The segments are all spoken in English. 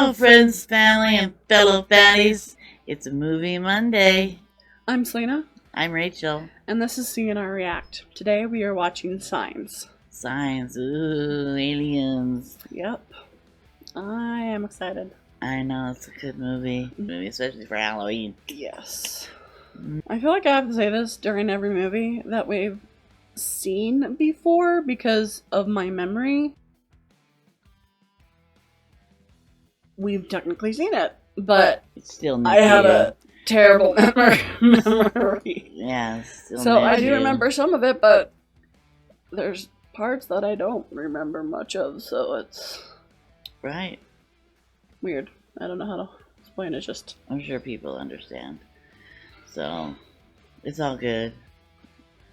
Hello, friends, family, and fellow fatties. It's a movie Monday. I'm Selena. I'm Rachel. And this is CNR React. Today we are watching Signs. Signs. Ooh, aliens. Yep. I am excited. I know, it's a good movie. Especially for Halloween. Yes. I feel like I have to say this during every movie that we've seen before because of my memory. We've technically seen it, but It's still I have a terrible memory. Yeah, still so I do remember some of it, but there's parts that I don't remember much of, so it's right. Weird. I don't know how to explain it. Just I'm sure people understand. So it's all good.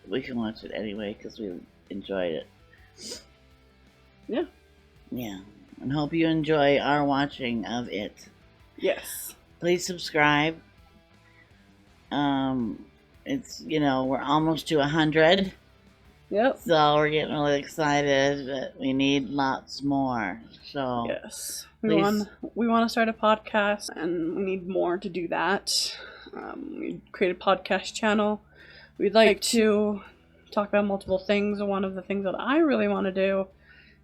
We can watch it anyway because we enjoyed it. Yeah. Yeah. And hope you enjoy our watching of it. Yes. Please subscribe. It's, we're almost to 100. Yep. So we're getting really excited, but we need lots more. So yes, we want to start a podcast, and we need more to do that. We create a podcast channel. We'd like to talk about multiple things. One of the things that I really want to do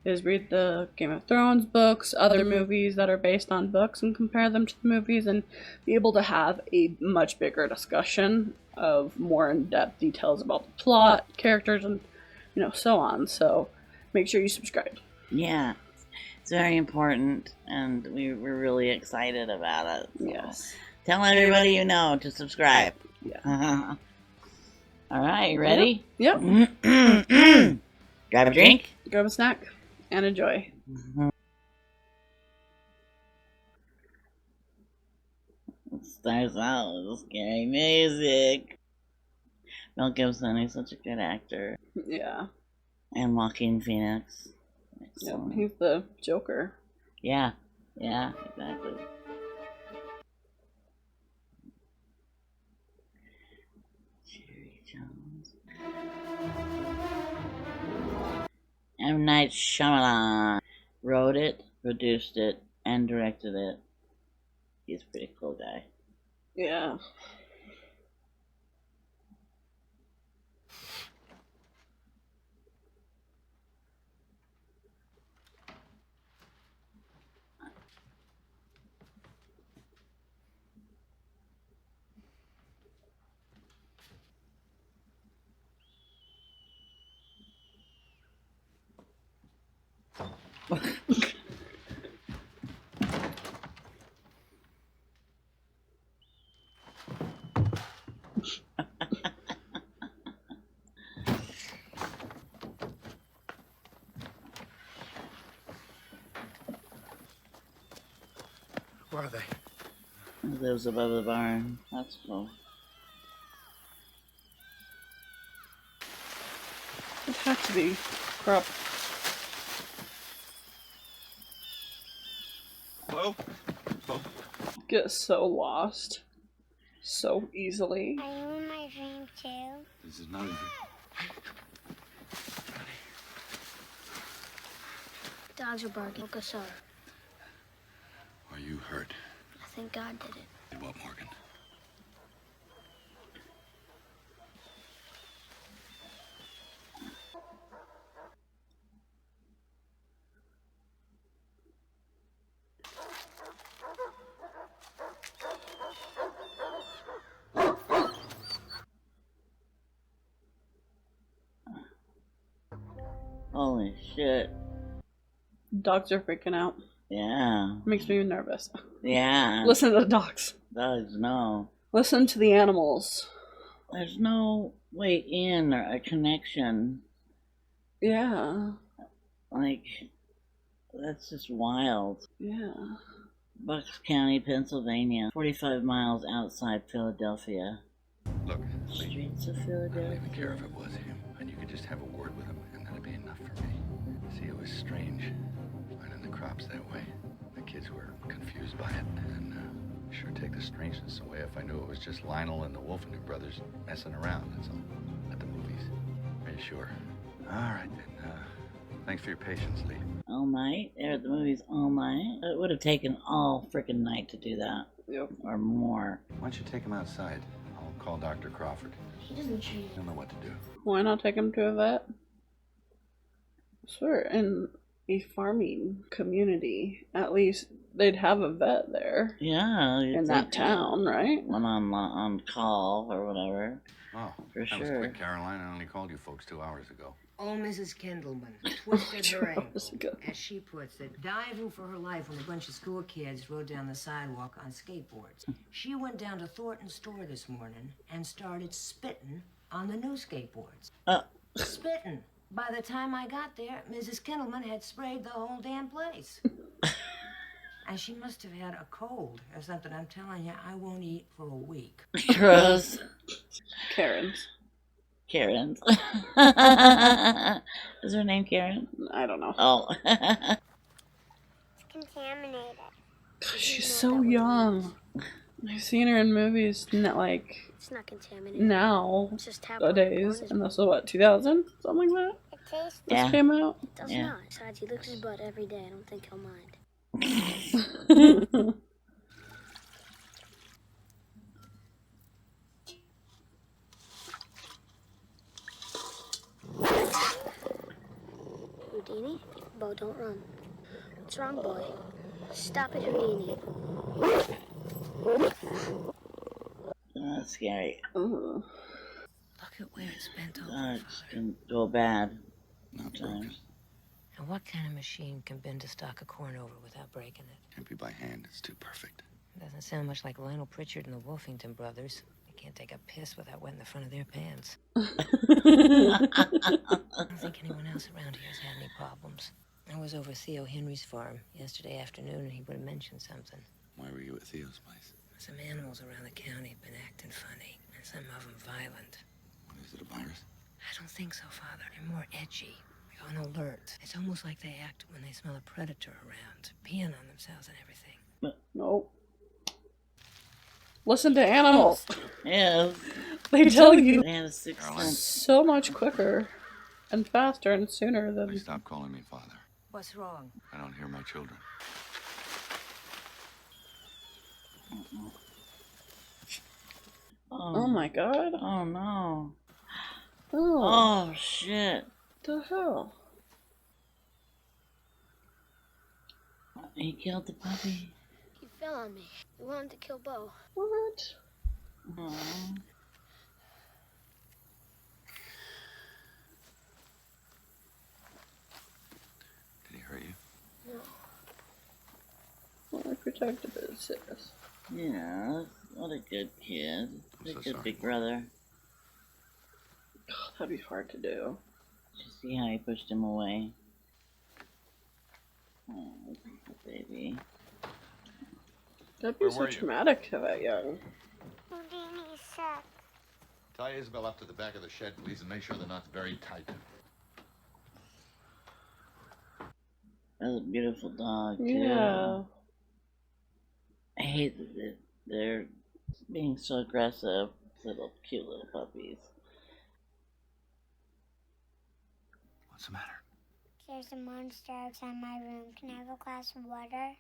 is read the Game of Thrones books, other movies that are based on books, and compare them to the movies, and be able to have a much bigger discussion of more in-depth details about the plot, characters, and so on. So make sure you subscribe. Yeah, it's very important, and we're really excited about it. So yes. Tell everybody you know to subscribe. Yeah. All right, ready? Yep. Grab a drink. Grab a snack. And enjoy. It starts out with scary music. Mel Gibson, he's such a good actor. Yeah. And Joaquin Phoenix. Yep, he's the Joker. Yeah, exactly. Cherry Jones. M. Night Shyamalan wrote it, produced it, and directed it. He's a pretty cool guy. Yeah. Where are they? He lives above the barn. That's cool. It has to be crap. Hello? Hello? Get so lost so easily. Are you in my dream too? This is not a dream. Dogs are barking. Look us up. Are you hurt? I think God did it. Did what, Morgan? Holy shit. Dogs are freaking out. Yeah. Makes me nervous. Yeah. Listen to the dogs. Dogs, no. Listen to the animals. There's no way in or a connection. Yeah. Like, that's just wild. Yeah. Bucks County, Pennsylvania, 45 miles outside Philadelphia. Look, Streets of I don't Philadelphia. even care if it was him, and you could just have a word with him, and that'd be enough for me. See, it was strange, finding the crops that way. The kids were confused by it, and sure take the strangeness away if I knew it was just Lionel and the Wolfenden brothers messing around, that's all, at the movies. Are you sure? All right, then, thanks for your patience, Lee. Oh all night. Aired the movies all night. It would have taken all freaking night to do that. Yep. Or more. Why don't you take him outside? I'll call Dr. Crawford. He doesn't treat He'll know what to do. Why not take him to a vet? Sure, in a farming community, at least they'd have a vet there Yeah. in that town, right? One on call or whatever. Oh, For that was sure. quick, Caroline. I only called you folks 2 hours ago. Old Mrs. Kendallman twisted her ankle, Hours ago. as she puts it, diving for her life when a bunch of school kids rode down the sidewalk on skateboards. She went down to Thornton's store this morning and started spitting on the new skateboards. Spitting. By the time I got there, Mrs. Kendallman had sprayed the whole damn place. And she must have had a cold or something. I'm telling you, I won't eat for a week. Gross. Karen's. Karen's. Is her name Karen? I don't know. Oh. It's contaminated. She's so young. I've seen her in movies like It's not contaminated. now It's just how nowadays, and this was what 2000, something like that. It tastes. This Yeah. came out. It does Yeah. not. Besides, he licks his butt every day. I don't think he'll mind. Houdini? Bo, don't run. What's wrong, boy? Stop it, Houdini. That's scary. Ugh. Look at where it's bent over, It Father. can go bad Not broken. sometimes. And what kind of machine can bend a stalk of corn over without breaking it? Can't be by hand. It's too perfect. Doesn't sound much like Lionel Pritchard and the Wolfington brothers. They can't take a piss without wetting the front of their pants. I don't think anyone else around here has had any problems. I was over Theo Henry's farm yesterday afternoon, and he would have mentioned something. Why were you at Theo's place? Some animals around the county have been acting funny, and some of them violent. What is it, a virus? I don't think so, Father. They're more edgy, like on alert. It's almost like they act when they smell a predator around, peeing on themselves and everything. Nope. Listen to animals. Yeah. They tell you They had a sixth Caroline. sense. so much quicker and faster and sooner than. Please stop calling me father. What's wrong? I don't hear my children. Oh my god. Oh no. Oh, Oh shit. the hell? He killed the puppy. He fell on me. He wanted to kill Bo. What? Aw. Did he hurt you? Well, I protected his sis. Yeah, what a good kid. I'm A so good sorry. big brother. God, that'd be hard to do. Did you see how he pushed him away? Oh, baby. That'd be Where so were you? traumatic to that young. Houdini sucks. Tie Isabel up to the back of the shed, please, and make sure the knot's very tight. That's a beautiful dog, too. Yeah. I hate that they're being so aggressive. Little cute little puppies. What's the matter? There's a monster outside my room. Can I have a glass of water?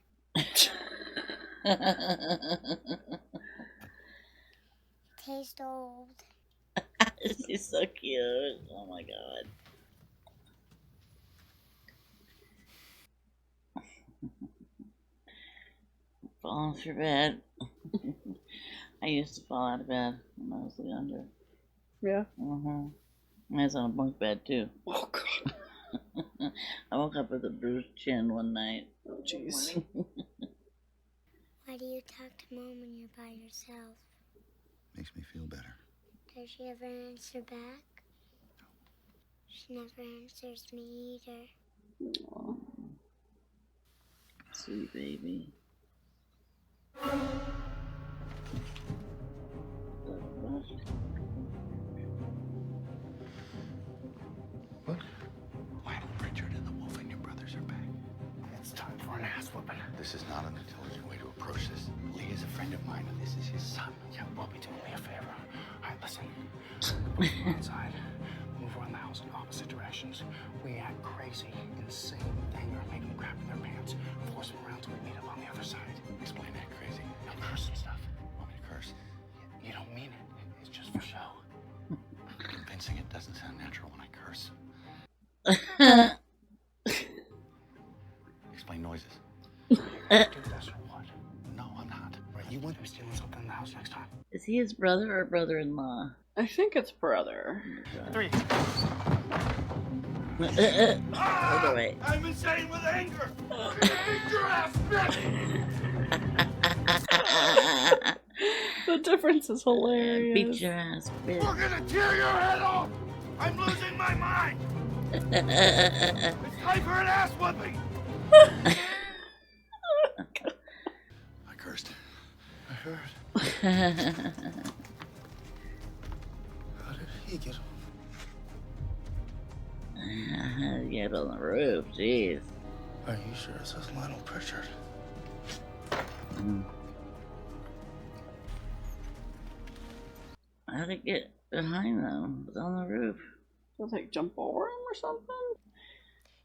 Tastes old. She's so cute. Oh my god. Fall off your bed. I used to fall out of bed when I was younger. Yeah. I was on a bunk bed too. Oh god. I woke up with a bruised chin one night. Oh jeez. Why do you talk to Mom when you're by yourself? Makes me feel better. Does she ever answer back? She never answers me either. Aw. Sweet baby. What? Lionel Pritchard and the Wolfington brothers are back. It's time for an ass whooping. This is not an intelligent way to approach this. Lee is a friend of mine, and this is his son. Yeah, Bobby, do me a favor. All right, listen. We're outside. Move everyone in the house in opposite directions. We act crazy, insane anger, make them crap in their pants, force them around till we meet up on the other side. Explain that crazy. I'm cursing stuff. Want me to curse? You don't mean it. It's just for show. Convincing it doesn't sound natural when I curse. Explain noises. Do this or what? No, I'm not. Right, you want to stealing something in the house next time. Is he his brother or brother-in-law? I think it's brother. 3. Hold on, wait. I'm insane with anger! Eat your ass, bitch! The difference is hilarious. Beat your ass, bitch. We're gonna tear your head off! I'm losing my mind! It's time for an ass whooping! I cursed. I heard. How did he get him? Get on the roof, jeez. Are you sure it says Lionel Pritchard? How'd it get behind them? It was on the roof. Does like jump over him or something?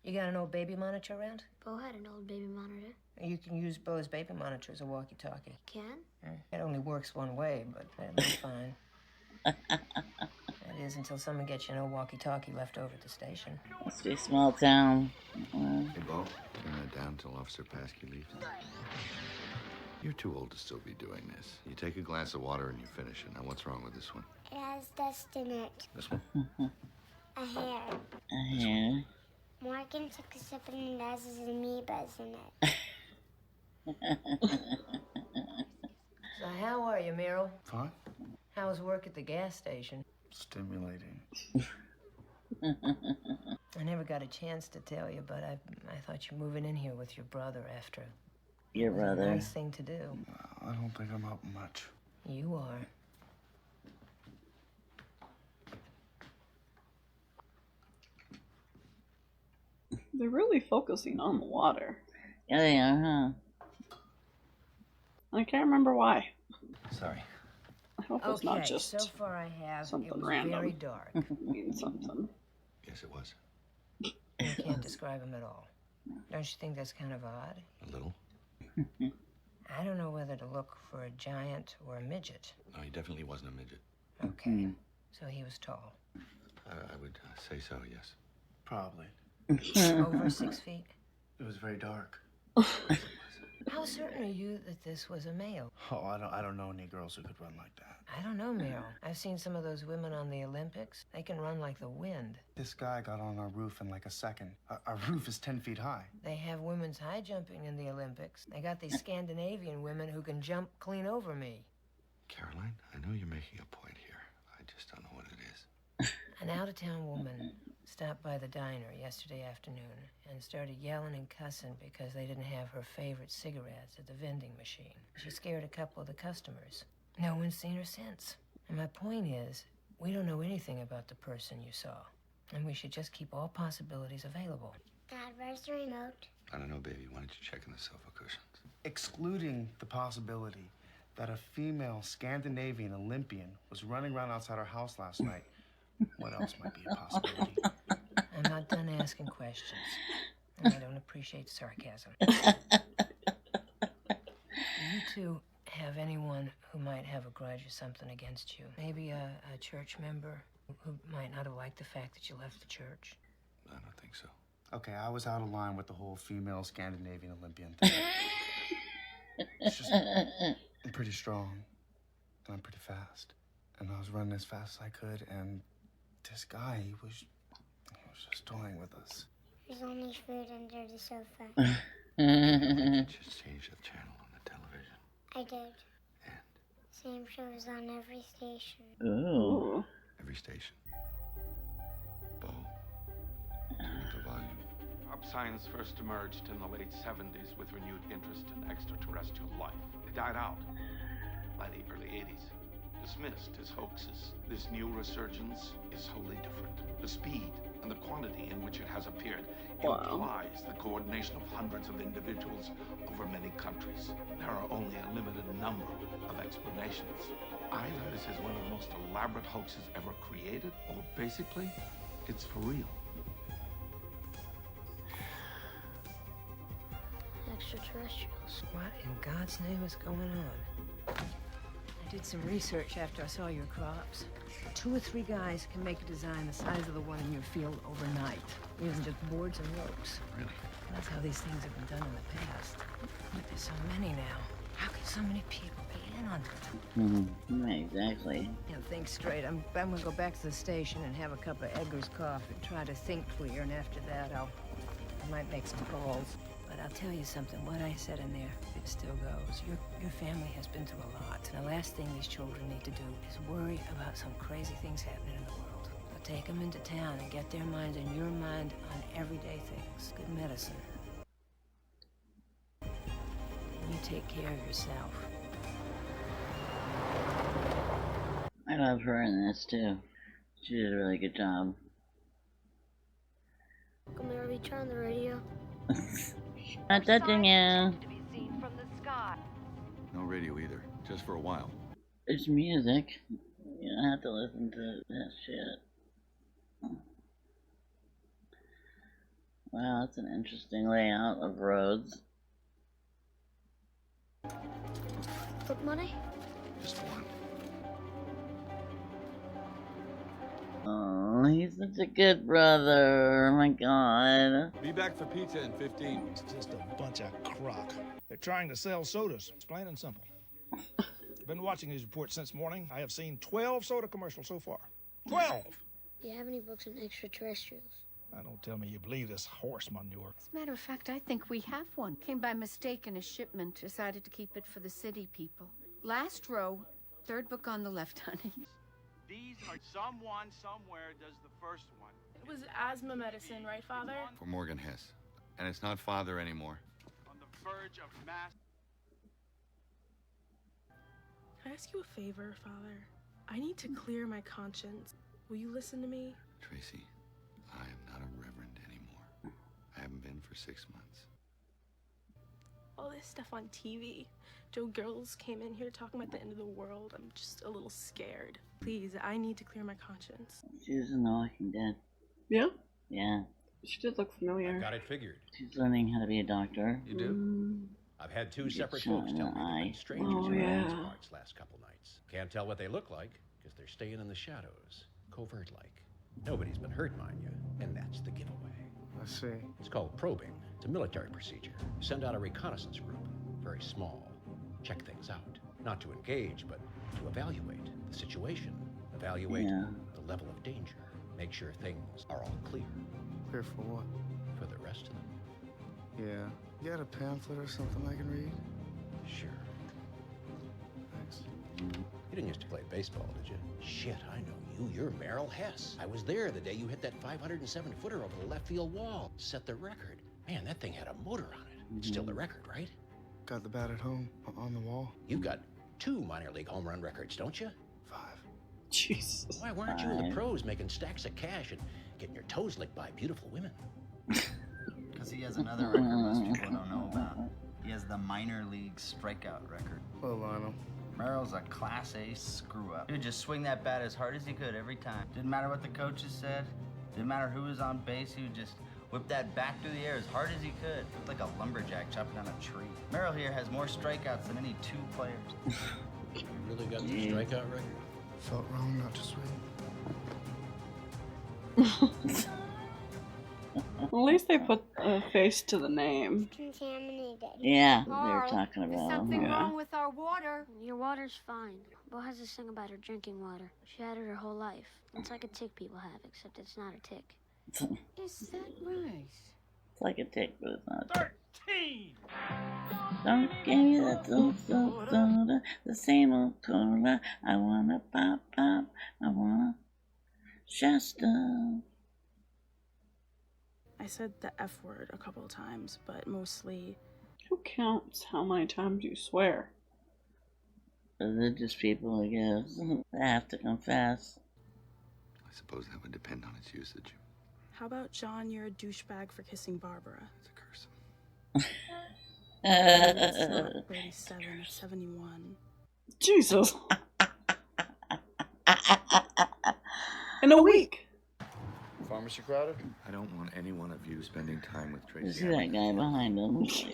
You got an old baby monitor around? Bo had an old baby monitor. You can use Bo's baby monitor as a walkie-talkie. Can? It only works one way, but that'll be fine. That is until someone gets you an old walkie-talkie left over at the station. Must be a small town. Hey, Bo, turn that down until Officer Paskey leaves. You're too old to still be doing this. You take a glass of water and you finish it. Now, what's wrong with this one? It has dust in it. This one? A hair. A hair. Morgan took a sip and it has his amoebas in it. So how are you, Meryl? Fine. How's work at the gas station? Stimulating. I never got a chance to tell you, but I thought you moving in here with your brother after. Your It was a brother. nice thing to do. I don't think I'm helping much. You are. They're really focusing on the water. Yeah, they are, huh? I can't remember why. Sorry. I hope it's not just so far I have. something It was random. very dark. mean something. Yes, it was. I can't describe him at all. Don't you think that's kind of odd? A little. I don't know whether to look for a giant or a midget. No, he definitely wasn't a midget. Okay. So he was tall. I would say so, yes. Probably. Over 6 feet. It was very dark. How certain are you that this was a male? Oh, I don't know any girls who could run like that. I don't know, Meryl. I've seen some of those women on the Olympics. They can run like the wind. This guy got on our roof in like a second. Our roof is 10 feet high. They have women's high jumping in the Olympics. They got these Scandinavian women who can jump clean over me. Caroline, I know you're making a point here. I just don't know what it is. An out-of-town woman stopped by the diner yesterday afternoon and started yelling and cussing because they didn't have her favorite cigarettes at the vending machine. She scared a couple of the customers. No one's seen her since. And my point is, we don't know anything about the person you saw. And we should just keep all possibilities available. Dad, where's the remote? I don't know, baby. Why don't you check in the sofa cushions? Excluding the possibility that a female Scandinavian Olympian was running around outside our house last night, what else might be a possibility? I'm not done asking questions. And I don't appreciate sarcasm. Do you two have anyone who might have a grudge or something against you? Maybe a church member who might not have liked the fact that you left the church? I don't think so. Okay, I was out of line with the whole female Scandinavian Olympian thing. It's just, I'm pretty strong, and I'm pretty fast. And I was running as fast as I could, and this guy, he was just toying with us. There's only food under the sofa. Just change the channel on the television. I did. And Same shows on every station. Ooh. Ooh. every station. Bo, turn up the volume. Crop science first emerged in the late 70s with renewed interest in extraterrestrial life. It died out by the early 80s. Dismissed as hoaxes, this new resurgence is wholly different. The speed and the quantity in which it has appeared implies the coordination of hundreds of individuals over many countries. There are only a limited number of explanations. Either this is one of the most elaborate hoaxes ever created, or basically, It's for real. Extraterrestrials. What in God's name is going on? I did some research after I saw your crops. 2 or 3 guys can make a design the size of the one in your field overnight, using just boards and ropes. Really? That's how these things have been done in the past. But there's so many now. How can so many people be in on it? Yeah, exactly. Yeah, think straight. I'm gonna go back to the station and have a cup of Edgar's coffee and try to think clear, and after that I might make some calls. But I'll tell you something, what I said in there, it still goes. Your family has been through a lot. And the last thing these children need to do is worry about some crazy things happening in the world. So take them into town and get their minds and your mind on everyday things. Good medicine. And you take care of yourself. I love her in this too. She did a really good job. Come here, we turn on the radio. Not touching you. To be seen from the sky. No radio either, just for a while. It's music. You don't have to listen to that shit. Wow, that's an interesting layout of roads. Put money? Just one. Oh, he's such a good brother. Oh my god. Be back for pizza in 15. It's just a bunch of crock. They're trying to sell sodas. It's plain and simple. Been watching these reports since morning. I have seen 12 soda commercials so far. 12! Do you have any books on extraterrestrials? Now, don't tell me you believe this horse manure. As a matter of fact, I think we have one. Came by mistake in a shipment. Decided to keep it for the city people. Last row, 3rd book on the left, honey. These are someone somewhere does the first one. It was asthma medicine, right, Father? For Morgan Hess. And it's not father anymore. On the verge of mass. Can I ask you a favor, Father? I need to clear my conscience. Will you listen to me? Tracy, I am not a reverend anymore. I haven't been for 6 months. All this stuff on TV. Joe Girls came in here talking about the end of the world. I'm just a little scared. Please, I need to clear my conscience. She was in The Walking Dead. Yeah? Yeah. She did look familiar. Got it figured. She's learning how to be a doctor. You do? I've had 2 separate folks tell me they've been strangers around these parts last couple nights. Can't tell what they look like, because they're staying in the shadows. Covert-like. Nobody's been hurt, mind you, and that's the giveaway. I see. It's called probing. It's a military procedure. Send out a reconnaissance group. Very small. Check things out. Not to engage, but to evaluate the situation. Evaluate the level of danger. Make sure things are all clear. Clear for what? For the rest of them. Yeah. You got a pamphlet or something I can read? Sure. Thanks. You didn't used to play baseball, did you? Shit, I know you. You're Merrill Hess. I was there the day you hit that 507-footer over the left field wall. Set the record. Man, that thing had a motor on it. It's still the record, right? Got the bat at home, on the wall. You've got 2 minor league home run records, don't you? 5. Jesus. Why weren't you in the pros making stacks of cash and getting your toes licked by beautiful women? Because he has another record most people don't know about. He has the minor league strikeout record. Well, Lionel. Merrill's a Class A screw-up. He would just swing that bat as hard as he could every time. Didn't matter what the coaches said. Didn't matter who was on base. He would just whip that bat through the air as hard as he could. Looked like a lumberjack chopping down a tree. Merrill here has more strikeouts than any 2 players. You really got the strikeout record? Felt wrong not to swing. At least they put a face to the name. Contaminated. Yeah, they were talking about There's something wrong with our water. Your water's fine. Bo has this thing about her drinking water. She had it her whole life. It's like a tick people have, except it's not a tick. Is that right? It's like a tick, but it's not a tick. 13! Don't give me that soda, the same old cola. I wanna pop, I wanna Shasta. I said the F word a couple of times, but mostly... Who counts how many times you swear? Religious people, I guess. They have to confess. I suppose that would depend on its usage. How about, John, you're a douchebag for kissing Barbara? It's a curse. It's not 37, it's 71. Jesus. In a week. Pharmacy crowded? I don't want any one of you spending time with Tracy. You see that guy behind him? Is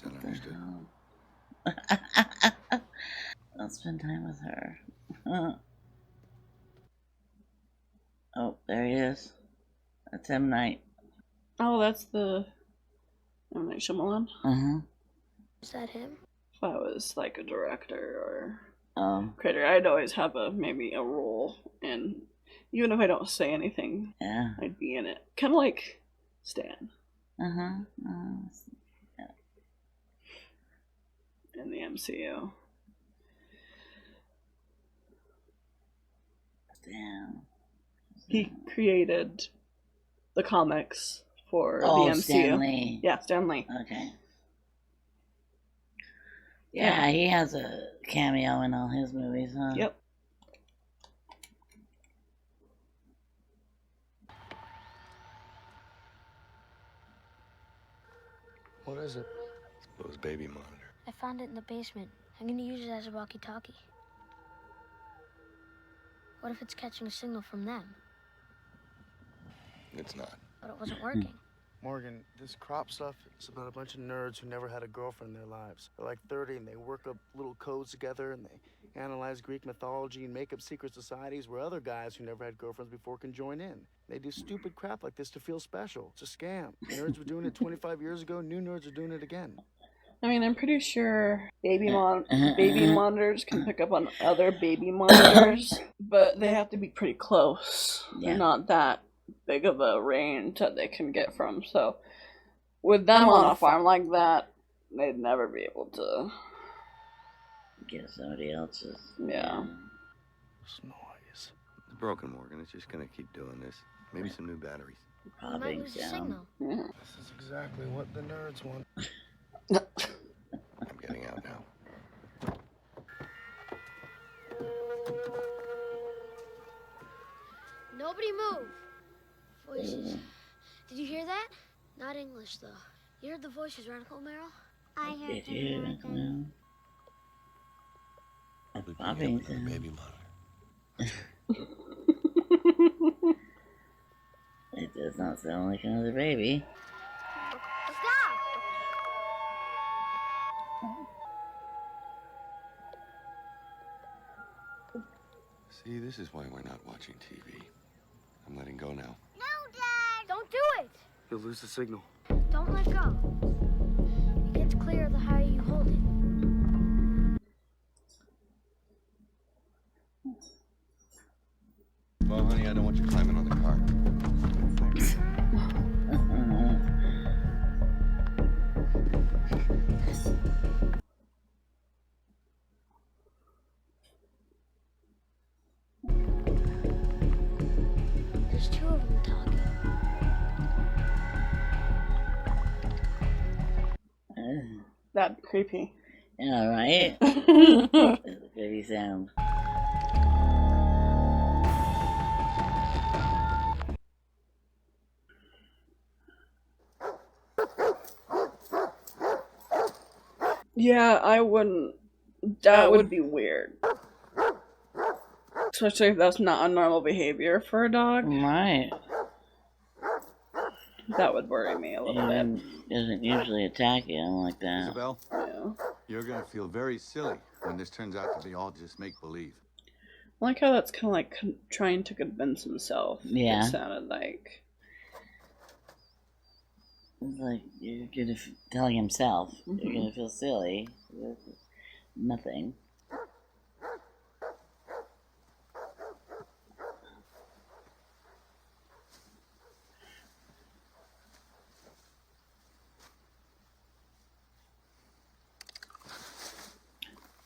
that understood? I'll spend time with her. Oh, there he is. That's M. Night. Oh, that's the M. Night Shyamalan. Is that him? If I was like a director or creator, I'd always have maybe a role in, even if I don't say anything, yeah, I'd be in it. Kind of like Stan. Yeah. In the MCU. Stan. He created the comics for the MCU. Stan Lee. Yeah, Stan Lee. Okay. Yeah, he has a cameo in all his movies, huh? Yep. What is it? Lowe's baby monitor. I found it in the basement. I'm gonna use it as a walkie-talkie. What if it's catching a signal from them? It's not. But it wasn't working. Morgan, this crop stuff is about a bunch of nerds who never had a girlfriend in their lives. They're like 30 and they work up little codes together and they analyze Greek mythology and make up secret societies where other guys who never had girlfriends before can join in. They do stupid crap like this to feel special. It's a scam. Nerds were doing it 25 years ago, new nerds are doing it again. I mean, I'm pretty sure baby monitors can pick up on other baby monitors, but they have to be pretty close. Yeah. They're not that big of a range that they can get from. So, with them on a farm like that, they'd never be able to get somebody else's. Yeah. This noise. It's broken, Morgan. It's just gonna keep doing this. Maybe some new batteries. We might lose the signal. Yeah. This is exactly what the nerds want. I'm getting out now. Nobody move. Voices. Did you hear that? Not English, though. You heard the voices, right, Uncle Merrill? I heard Did you, Uncle Merrill? Probably baby monitor. It does not sound like another baby. Stop! See, this is why we're not watching TV. I'm letting go now. No, Dad! Don't do it! You'll lose the signal. Don't let go. It gets clearer the higher you hold it. Well, honey, I don't want you climbing on the car. There's two of them talking. That creepy. Yeah, right? That's a creepy sound. Yeah, I wouldn't. That would be weird. Especially if that's not a normal behavior for a dog. Right. That would worry me a little bit. Doesn't usually attack you like that. Isabel, Yeah. you're gonna feel very silly when this turns out to be all just make-believe. I like how that's kind of like trying to convince himself. Yeah. It sounded like. It's like you're gonna telling himself you're gonna feel silly. Nothing.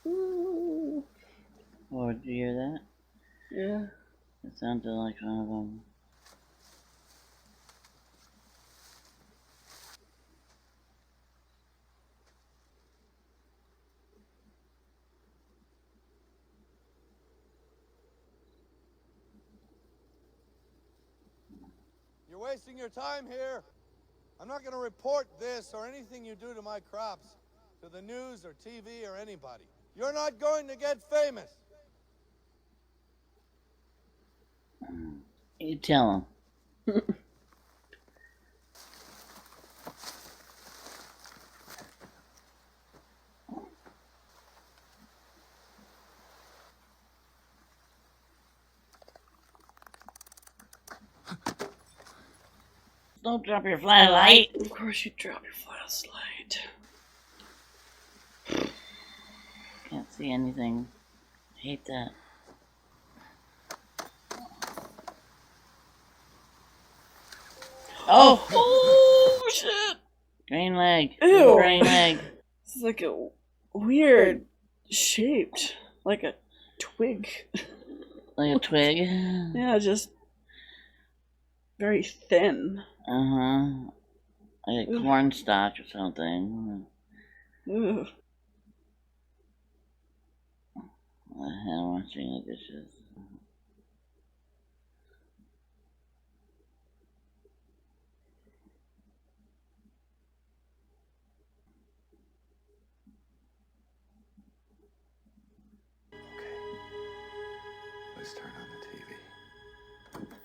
Ooh. Oh, did you hear that? Yeah. It sounded like one of them. You're wasting your time here. I'm not going to report this or anything you do to my crops to the news or TV or anybody. You're not going to get famous. You tell him. Don't drop your flashlight. Of course you drop your flashlight. Can't see anything. Hate that. Oh! Oh shit! Green leg. Ew! Green leg. It's like a weird shaped, like a twig. Like a twig? Yeah, just very thin. Uh-huh. Like a cornstalk or something. Ugh. I'm washing the dishes. Let's turn on the TV.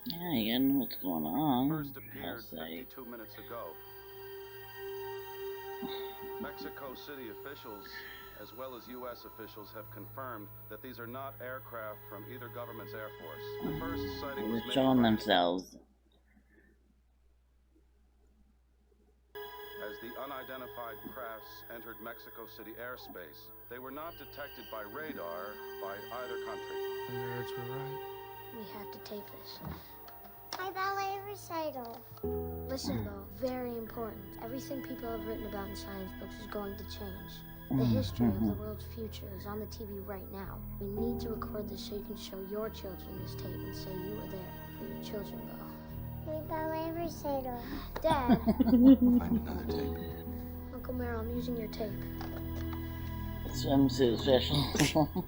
Yeah, you gotta know what's going on. First appeared 52 minutes ago. Mexico City officials, as well as U.S. officials, have confirmed that these are not aircraft from either government's air force. The first sighting was They're made showing Friday themselves. as the unidentified crafts entered Mexico City airspace. They were not detected by radar by either country. The nerds were right. We have to tape this. My ballet recital. Listen, Bo, very important. Everything people have written about in science books is going to change. The history of the world's future is on the TV right now. We need to record this so you can show your children this tape and say you were there for your children, Bo. My ballet recital. Dad. Find another tape. Uncle Merrill, I'm using your tape. Swimsuit special.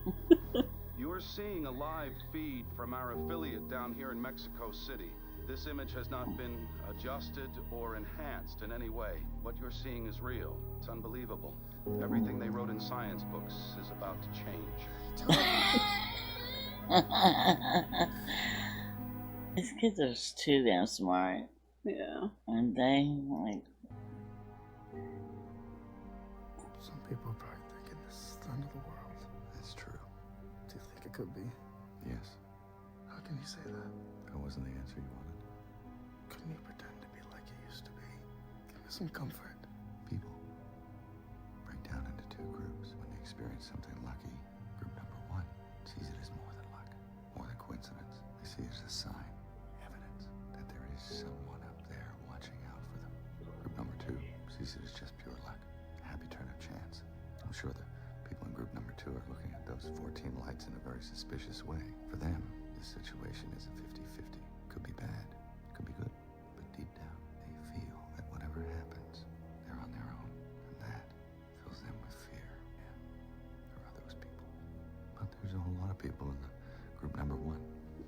You are seeing a live feed from our affiliate down here in Mexico City. This image has not been adjusted or enhanced in any way. What you're seeing is real. It's unbelievable. Everything they wrote in science books is about to change. These kids are just too damn smart. Yeah. Aren't they? Like, Some people are probably thinking this is the end of the world. That's true. Do you think it could be? Yes. How can you say that? That wasn't the answer you wanted. Couldn't you pretend to be like you used to be? Give me some comfort. People break down into two groups when they experience something lucky. Group number one sees it as more than luck, more than coincidence. They see it as a sign, evidence that there is someone up there watching out for them. Group number two sees it as just pure luck, a happy turn of chance. I'm sure the people in group number two are looking at those 14 lights in a very suspicious way. For them, this situation is a 50-50. Could be bad, could be good, but deep down, they feel that whatever happens, they're on their own, and that fills them with fear. Yeah, there are those people. But there's a whole lot of people in the group number one.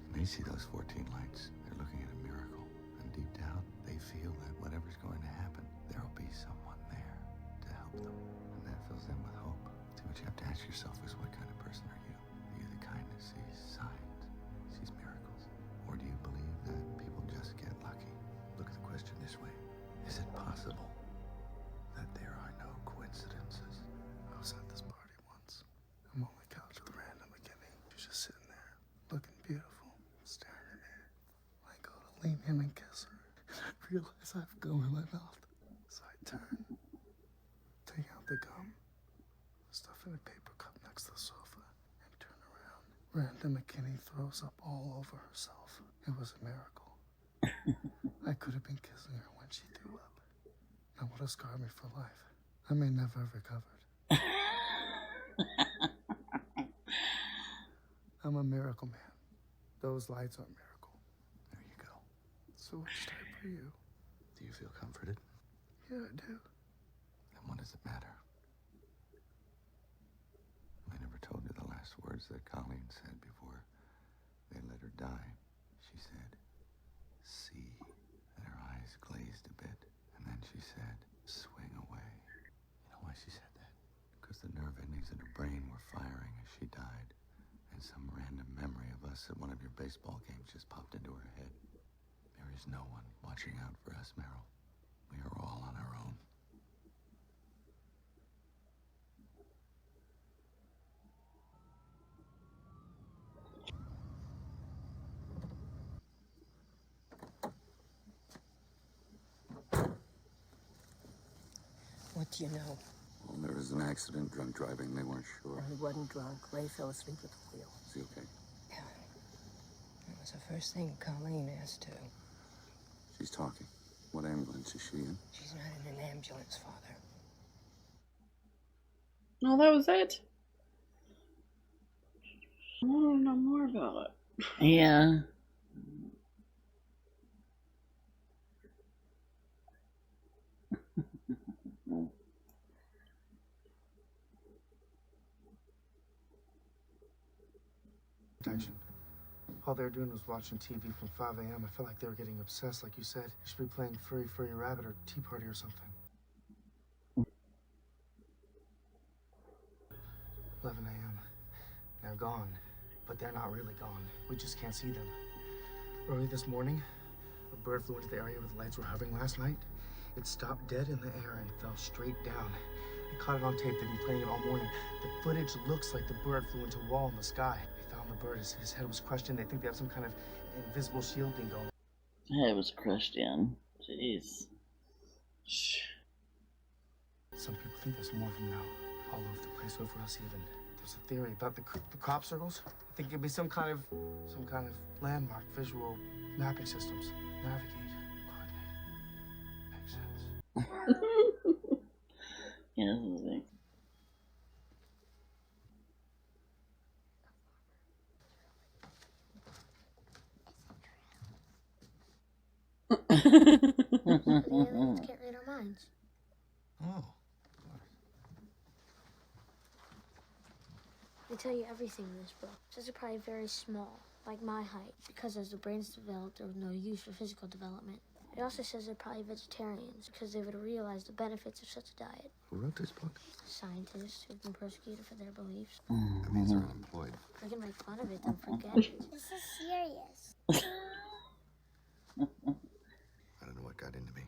When they see those 14 lights, they're looking at a miracle, and deep down, they feel that whatever's going to happen, there'll be someone there to help them, and that fills them with hope. See, what you have to ask yourself is, what kind of person are you? Are you the kind that sees signs, sees miracles? Or do you believe that people just get lucky? Look at the question this way. Is it possible that there are no coincidences? I was at this party once. I'm on the couch with Random McKinney. She's just sitting there, looking beautiful, staring at me. I go to lean in and kiss her. I realize I have gum in my mouth. So I turn, take out the gum, stuff in a paper cup next to the sofa, and turn around. Random McKinney throws up all over herself. It was a miracle. I could have been kissing her when she threw up. That would have scarred me for life. I may never have recovered. I'm a miracle man. Those lights are a miracle. There you go. So which type are you? Do you feel comforted? Yeah, I do. Then what does it matter? I never told you the last words that Colleen said before they let her die. She said, "See," and her eyes glazed a bit. And then she said, "Swing away." You know why she said that? Because the nerve endings in her brain were firing as she died. And some random memory of us at one of your baseball games just popped into her head. There is no one watching out for us, Meryl. We are all on our own. do you know? Well, there was an accident, drunk driving. They weren't sure. He wasn't drunk. Ray fell asleep at the wheel. Is he okay? Yeah. That was the first thing Colleen asked to. She's talking. What ambulance is she in? She's not in an ambulance, Father. No, that was it. I want to know more about it. Yeah. Protection. All they were doing was watching TV from 5 a.m. I felt like they were getting obsessed, like you said. You should be playing Furry Furry Rabbit or Tea Party or something. 11 a.m. They're gone, but they're not really gone. We just can't see them. Early this morning, a bird flew into the area where the lights were hovering last night. It stopped dead in the air and fell straight down. I caught it on tape. They've been playing it all morning. The footage looks like the bird flew into a wall in the sky. They found the bird. His head was crushed in. They think they have some kind of invisible shield thing going. Head was crushed in. Jeez. Some people think there's more of them now, all over the place, over us even. There's a theory about the crop circles. I think it'd be some kind of landmark, visual mapping systems. Navigate, coordinate. Makes sense. Yeah, this is big. Aliens can't read our minds. Oh. They tell you everything in this book. Says they're probably very small, like my height, because as the brains developed, there was no use for physical development. It also says they're probably vegetarians, because they would have realized the benefits of such a diet. Who wrote this book? Scientists who've been persecuted for their beliefs. That means they're unemployed. If I can make fun of it, then forget it. This is serious. I don't know what got into me.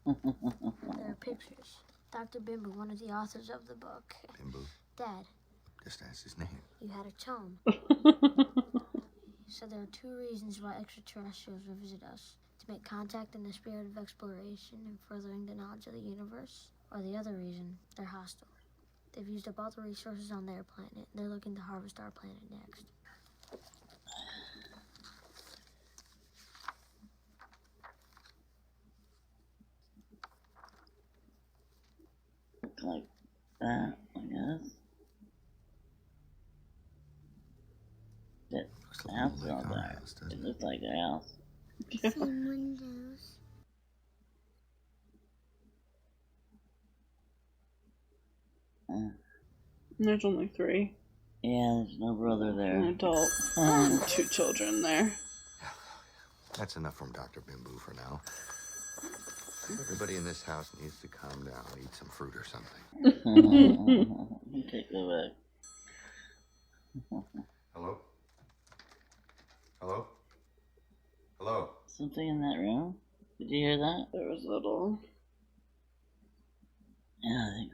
There are pictures. Dr. Bimbo, one of the authors of the book. Bimbo? Dad, Just ask his name. you had a tone. So there are two reasons why extraterrestrials will visit us. To make contact in the spirit of exploration and furthering the knowledge of the universe. Or the other reason, they're hostile. They've used up all the resources on their planet. They're looking to harvest our planet next. Like that, I guess. The house is all there. It looks like their house. Some windows. There's only 3. Yeah, there's no brother there. An adult and 2 children there. That's enough from Dr. Bimbo for now. Everybody in this house needs to calm down and eat some fruit or something. Take it back. Hello? Hello? Hello? Something in that room? Did you hear that? There was a little... Yeah, I think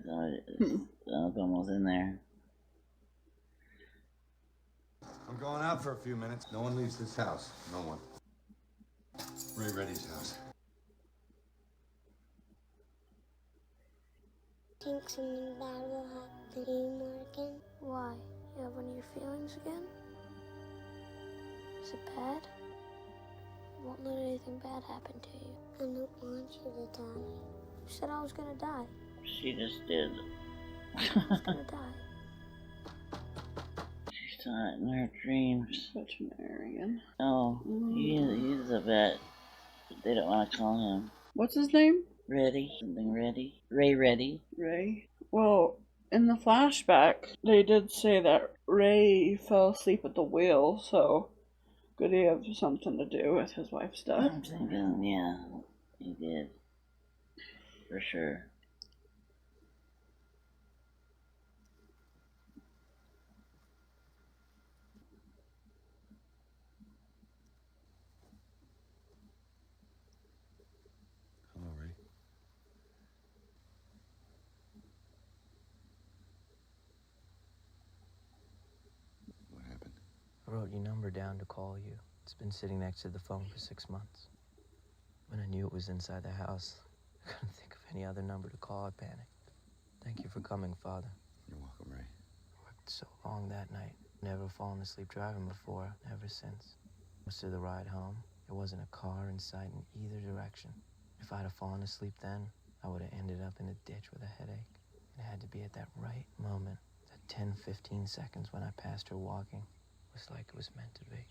so. The uncle was in there. I'm going out for a few minutes. No one leaves this house. No one. Ray Reddy's house. Think something bad will happen to you, Morgan? Why? You have one of your feelings again? Is it bad? Won't let anything bad happen to you. I don't want you to die. You said I was gonna die. She just did. I was gonna die. She saw it in her dreams. Veterinarian. Oh, he's a vet. They don't want to call him. What's his name? Reddy. Something Reddy. Ray Reddy. Ray. Well, in the flashback, they did say that Ray fell asleep at the wheel, so could he have something to do with his wife's death? I'm thinking, yeah, he did. For sure. Hello, Ray. What happened? I wrote your number down to call you. It's been sitting next to the phone for 6 months. When I knew it was inside the house, I couldn't think of any other number to call, I panicked. Thank you for coming, Father. You're welcome, Ray. Worked so long that night. Never fallen asleep driving before, never since. Most of the ride home, there wasn't a car in sight in either direction. If I'd have fallen asleep then, I would have ended up in a ditch with a headache. It had to be at that right moment, that 10, 15 seconds when I passed her walking. It was like it was meant to be.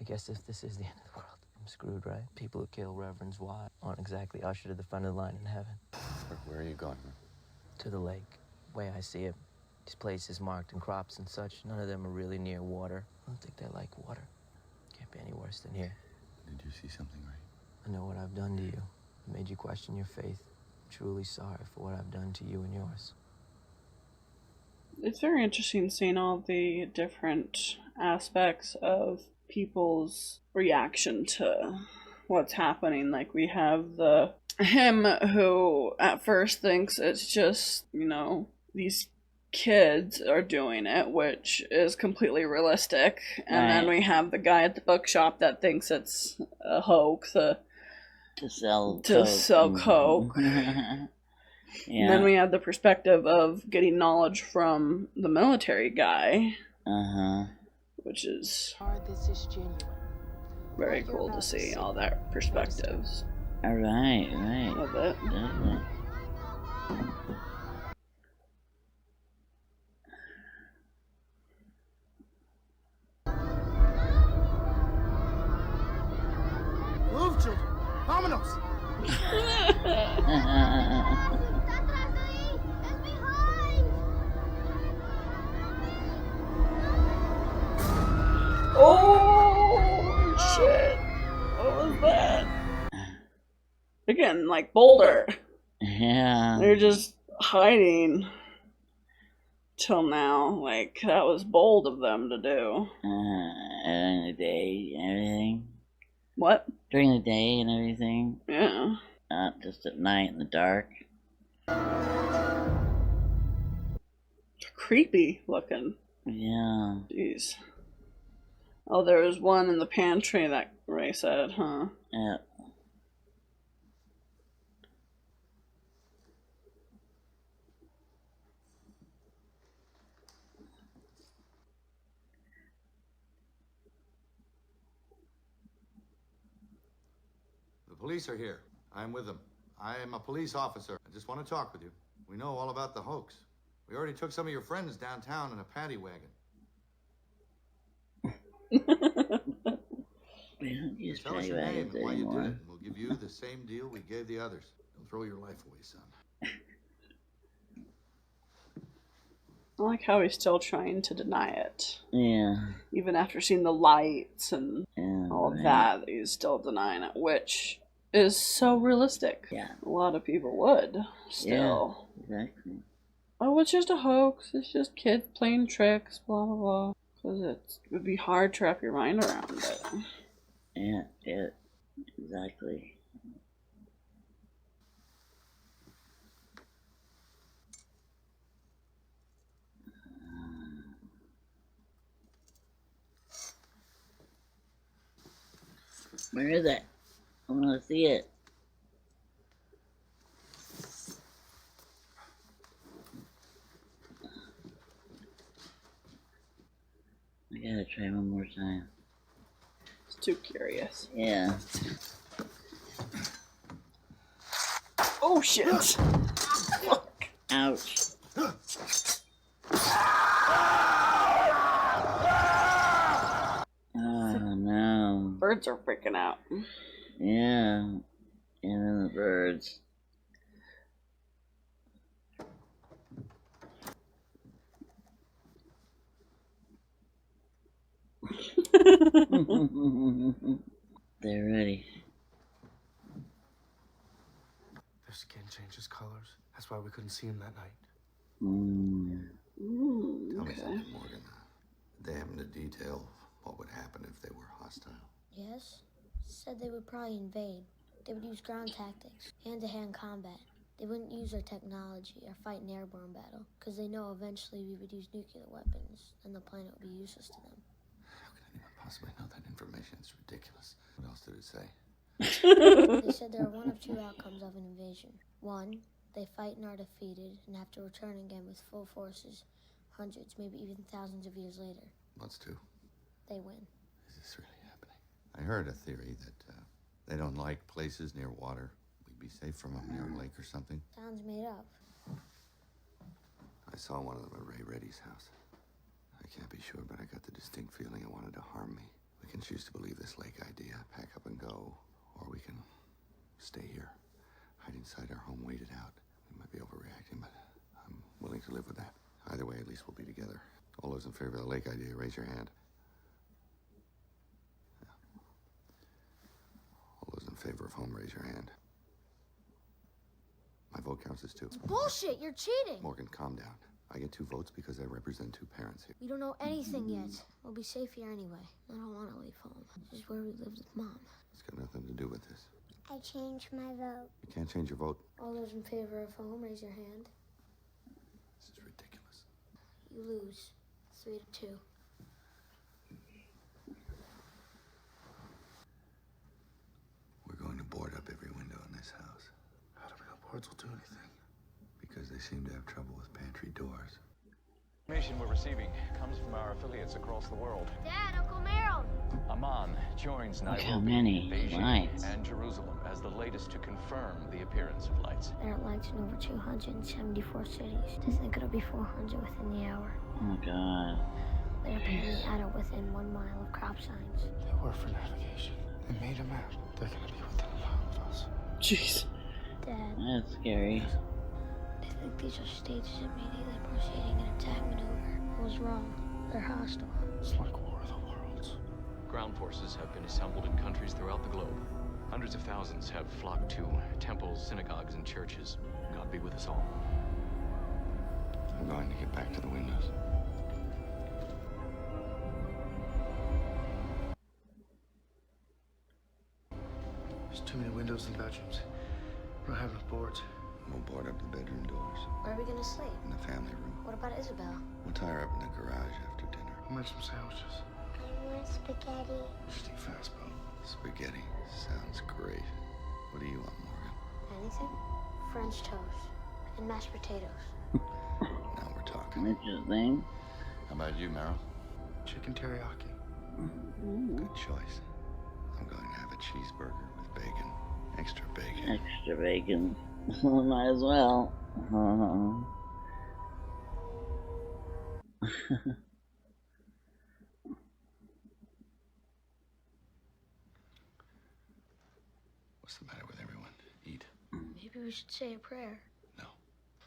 I guess if this is the end of the world, I'm screwed, right? People who kill Reverend's wife aren't exactly ushered to the front of the line in heaven. Where are you going? To the lake. Way I see it. These places marked in crops and such, none of them are really near water. I don't think they like water. Can't be any worse than here. Did you see something, Ray? I know what I've done to you. It made you question your faith. I'm truly sorry for what I've done to you and yours. It's very interesting seeing all the different aspects of people's reaction to what's happening. Like, we have him who at first thinks it's just, you know, these kids are doing it, which is completely realistic. And then we have the guy at the bookshop that thinks it's a hoax to sell coke. Yeah. And then we have the perspective of getting knowledge from the military guy, which is very cool to see all that perspectives. All right. Of it. Definitely. Move, children. Vámonos. Oh, shit. What was that? Again, like Boulder. Yeah. They're just hiding till now. Like, that was bold of them to do. During the day and everything. What? During the day and everything. Yeah. Not just at night in the dark. Creepy looking. Yeah. Jeez. Oh, there was one in the pantry that Ray said, huh? Yeah. The police are here. I'm with them. I am a police officer. I just want to talk with you. We know all about the hoax. We already took some of your friends downtown in a paddy wagon. We don't use Tell us paddy your name wagons and why you did anymore. it, and we'll give you the same deal we gave the others. Don't throw your life away, son. I like how he's still trying to deny it. Yeah. Even after seeing the lights and all of right. that, he's still denying it, which is so realistic. Yeah. A lot of people would still. Yeah, exactly. Oh, it's just a hoax. It's just kids playing tricks, blah, blah, blah. Because it would be hard to wrap your mind around it. Yeah, exactly. Where is it? I want to see it. I gotta try one more time. It's too curious. Yeah. Oh shit! Ouch. Oh no. Birds are freaking out. Yeah. And then the birds. They're ready. Their skin changes colors. That's why we couldn't see him that night. Tell me something, Morgan. Did they happen to detail what would happen if they were hostile? Yes. Said they would probably invade. They would use ground tactics, hand-to-hand combat. They wouldn't use our technology or fight an airborne battle, because they know eventually we would use nuclear weapons, and the planet would be useless to them. How could anyone possibly know that information? It's ridiculous. What else did it say? They said there are one of two outcomes of an invasion. One, they fight and are defeated and have to return again with full forces, hundreds, maybe even thousands of years later. What's two? They win. Is this really happening? I heard a theory that they don't like places near water. We'd be safe from them near a lake or something. Sounds made up. I saw one of them at Ray Reddy's house. I can't be sure, but I got the distinct feeling it wanted to harm me. We can choose to believe this lake idea, pack up and go, or we can stay here, hide inside our home, wait it out. We might be overreacting, but I'm willing to live with that. Either way, at least we'll be together. All those in favor of the lake idea, raise your hand. Yeah. All those in favor of home, raise your hand. My vote counts as two. It's bullshit. You're cheating. Morgan, calm down. I get 2 votes because I represent 2 parents here. We don't know anything yet. We'll be safe here anyway. I don't want to leave home. This is where we lived with Mom. It's got nothing to do with this. I changed my vote. You can't change your vote. All those in favor of home, raise your hand. This is ridiculous. You lose. 3-2. We're going to board up every window in this house. How do we know boards will do anything? Because they seem to have trouble with pantry doors. Information we're receiving comes from our affiliates across the world. Dad, Uncle Merrill. Amman joins Look how Nairobi, many Beijing, lights. and Jerusalem as the latest to confirm the appearance of lights. There are lights in over 274 cities. To think it'll be 400 within the hour. Oh God. They're apparently at or within 1 mile of crop signs. They were for navigation. They made a map. They're gonna be within a mile of us. Jeez. Dad, That's scary. I think these are stages immediately proceeding an attack maneuver. I was wrong. They're hostile. It's like War of the Worlds. Ground forces have been assembled in countries throughout the globe. Hundreds of thousands have flocked to temples, synagogues, and churches. God be with us all. I'm going to get back to the windows. There's too many windows and bedrooms. We don't have enough boards. We'll board up the bedroom doors. Where are we gonna sleep? In the family room. What about Isabel? We'll tie her up in the garage after dinner. I'll make some sandwiches. I want spaghetti. Just eat fast, Bo. Spaghetti sounds great. What do you want, Morgan? Anything? French toast and mashed potatoes. Now we're talking. Interesting. How about you, Meryl? Chicken teriyaki. Good choice. I'm going to have a cheeseburger with bacon. Extra bacon. Extra bacon. Might as well. What's the matter with everyone? Eat. Maybe we should say a prayer. No.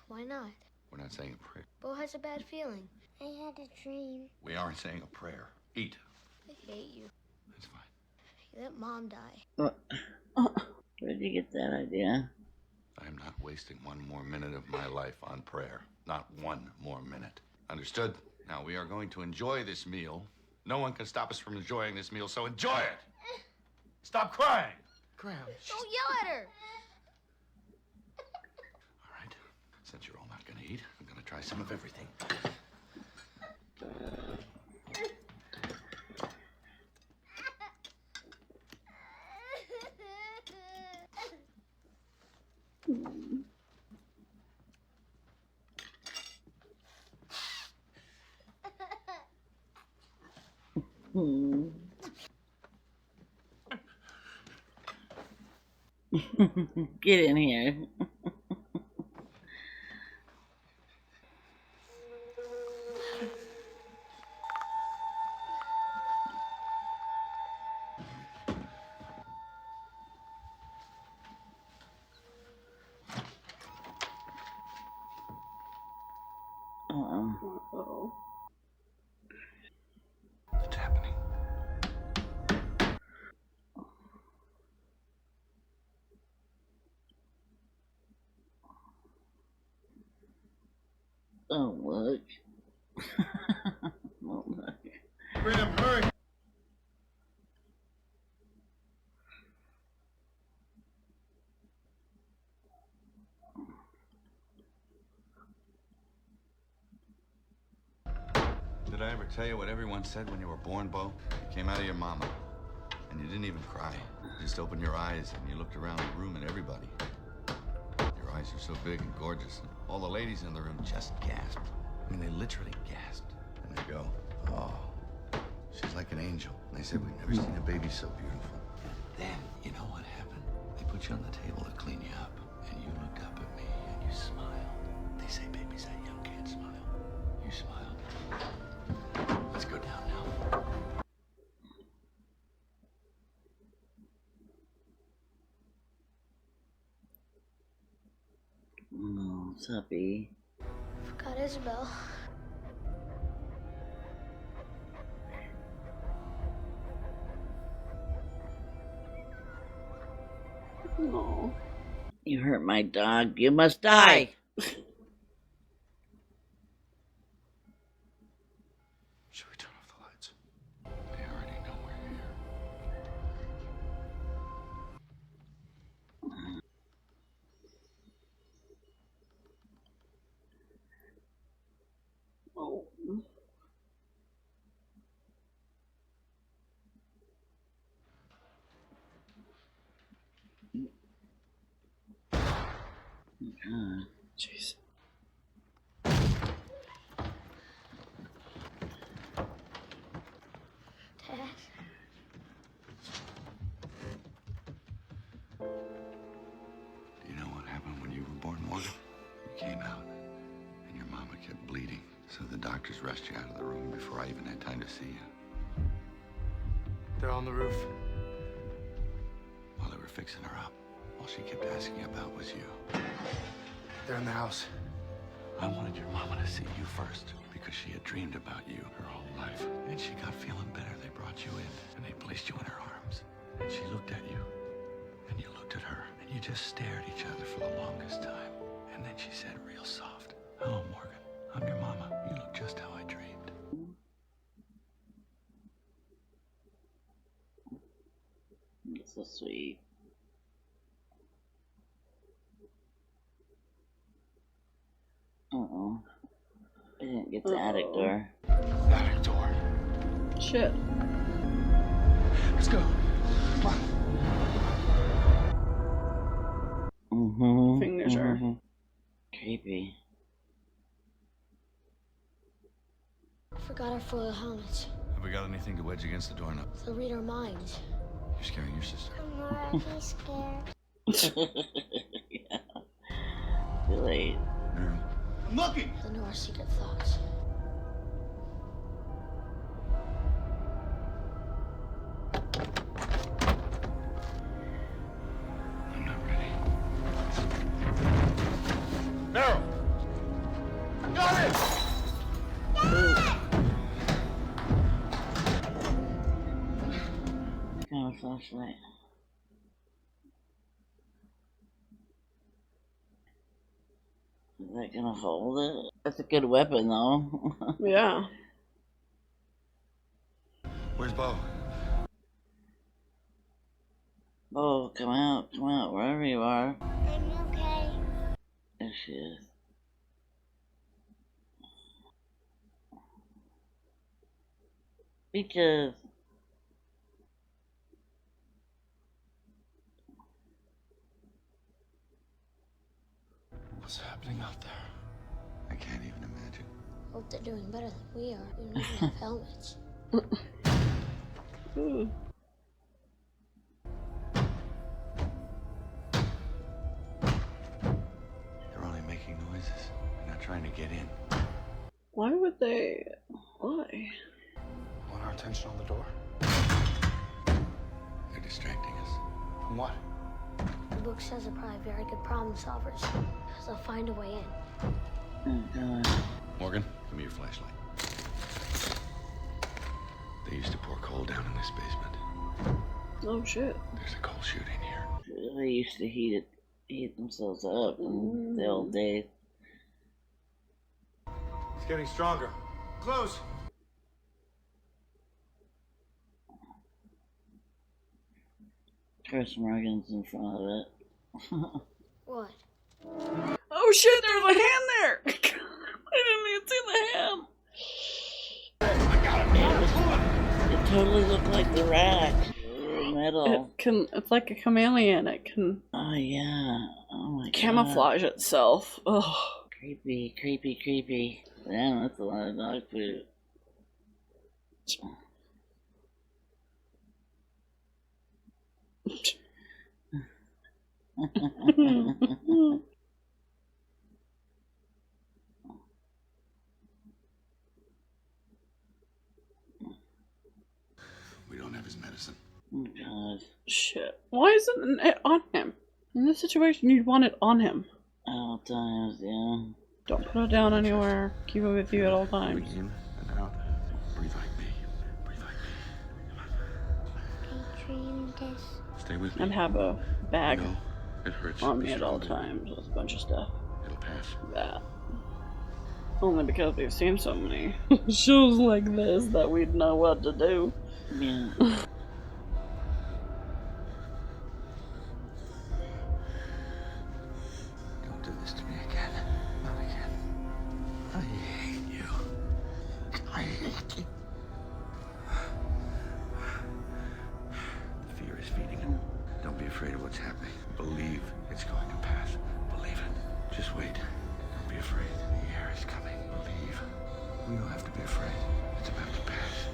Why not? We're not saying a prayer. Bo has a bad feeling. I had a dream. We aren't saying a prayer. Eat. I hate you. That's fine. You let Mom die. Where'd you get that idea? I'm not wasting 1 more minute of my life on prayer. Not 1 more minute. Understood? Now, we are going to enjoy this meal. No one can stop us from enjoying this meal, so enjoy it! Stop crying! Graham. Don't yell at her! All right. Since you're all not going to eat, I'm going to try some of everything. Get in here. Uh-oh. It's happening. Don't look. Don't look. Graham, hurry! Did I ever tell you what everyone said when you were born, Bo? You came out of your mama. And you didn't even cry. You just opened your eyes and you looked around the room at everybody. Your eyes are so big and gorgeous. And all the ladies in the room just gasped. I mean, they literally gasped. And they go, oh, she's like an angel. And they said, we've never seen a baby so beautiful. And then, you know what happened? They put you on the table to clean you up. And you looked up at me and you smiled. They say babies that young can't smile. You smiled. Let's go down now. Oh, what's up, E? Forgot Isabel. No. You hurt my dog. You must die. Should we turn off the lights? They already know we're here. Oh. Jeez. Dad. Do you know what happened when you were born, Morgan? You came out, and your mama kept bleeding. So the doctors rushed you out of the room before I even had time to see you. They're on the roof. While they were fixing her up, all she kept asking about was you. They're in the house. I wanted your mama to see you first because she had dreamed about you her whole life. And she got feeling better. They brought you in and they placed you in her arms. And she looked at you and you looked at her and you just stared at each other for the longest time. And then she said real soft, "Hello, Morgan. I'm your mama. You look just how I dreamed." That's so sweet. Uh-oh. I didn't get the attic door. Attic door. Shit. Let's go. Come on. Mm-hmm. Fingers are creepy. Forgot our foil helmets. Have we got anything to wedge against the doorknob? They'll read our minds. You're scaring your sister. I'm already scared. Yeah. Too late. I'm looking! They'll know our secret thoughts. I'm not ready. Meryl! Got it! Got a flashlight. Is that gonna hold it? That's a good weapon, though. Yeah. Where's Bo? Oh, come out, wherever you are. I'm okay. There she is. Beaches. What's happening out there? I can't even imagine. Hope they're doing better than we are. We don't even have helmets. They're only making noises. They're not trying to get in. Why would they? Why? Want our attention on the door? They're distracting us. From what? The book says they're probably very good problem solvers. They'll find a way in. Oh, God. Morgan, give me your flashlight. They used to pour coal down in this basement. Oh shit. There's a coal chute in here. They used to heat themselves up in the old days. It's getting stronger. Close. Chris Morgan's in front of it. What? Oh shit, there's a hand there! I didn't even see the hand! It totally looked like the rat. middle. It's like a chameleon. It can. Oh yeah. Oh my god. Camouflage itself. Ugh. Creepy, creepy, creepy. Damn, that's a lot of dog food. We don't have his medicine. Oh god. Shit. Why isn't it on him? In this situation, you'd want it on him. At all times, yeah. Don't put it down anywhere. Keep it with you at all times. In and out. Breathe like me. Breathe like me. I dreamed this. Stay with me. And have a bag It hurts. on Be me at all strong, baby. times with a bunch of stuff. It'll pass. That. Only because we've seen so many shows like this that we'd know what to do. Yeah. Don't do this to me again. Not again. I hate you. I hate you. The fear is feeding him. Don't be afraid of what's happening. Believe it's going to pass. Believe it. Just wait. Don't be afraid. The air is coming. Believe. We don't have to be afraid. It's about to pass.